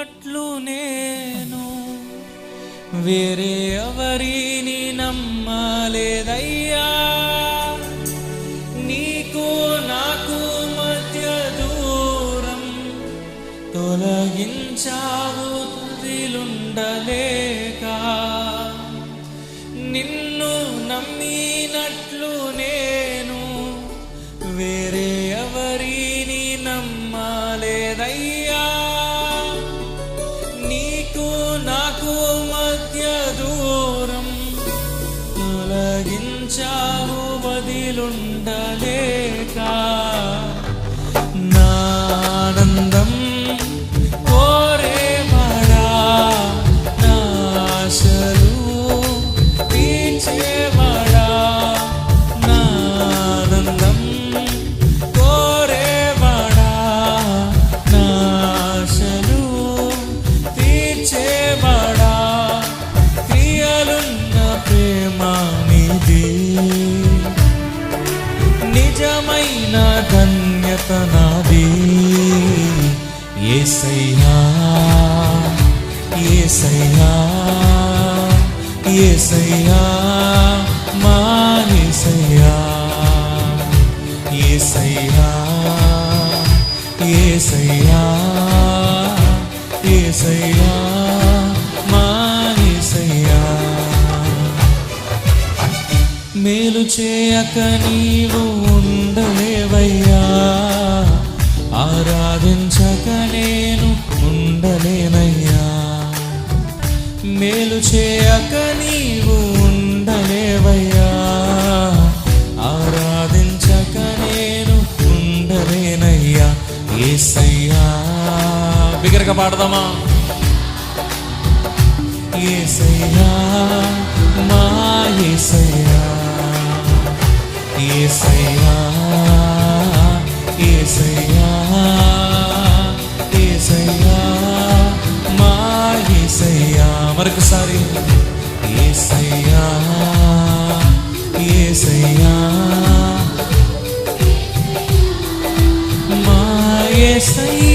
నమ్మినట్లు నేను వేరే ఎవరిని నమ్మలేదయ్యా. నీకు నాకు మధ్య దూరం తొలగించావు తుదిలుండలేక. నిన్ను నమ్మినట్లు నేను వేరే ఎవరిని నమ్మలేదయ్యా. నీకు నాకు మధ్య దూరం తొలగించావు వదిలుండలేక. నానందం కోరేవాడా, నాశలు తీర్చేవాడా. నానందం కోరేవాడా, నాశలు తీర్చేవాడా. క్రియలున్న ప్రేమ నీది, నిజమైన ధన్యత నాది. యేసయ్యా యేసయ్యా యేసయ్యా మా యేసయ్యా. యేసయ్యా యేసయ్యా యేసయ్యా మా యేసయ్యా. మేలు చేయక నీవు ఉండలేవయ్యా, ఆరాధించక నేను ఉండలేనయ్యా. మేలు చేయక నీవు ఉండలేవయ్యా, ఆరాధించక నేను ఉండలేనయ్యా. యేసయ్యా బిగ్గరగా పాడదామా. యేసయ్యా మా యేసయ్యా. యేసయ్యా యేసయ్యా యేసయ్యా మా యేసయ్యా. మరొకసారి యేసయ్యా యేసయ్యా మా యేసయ్యా.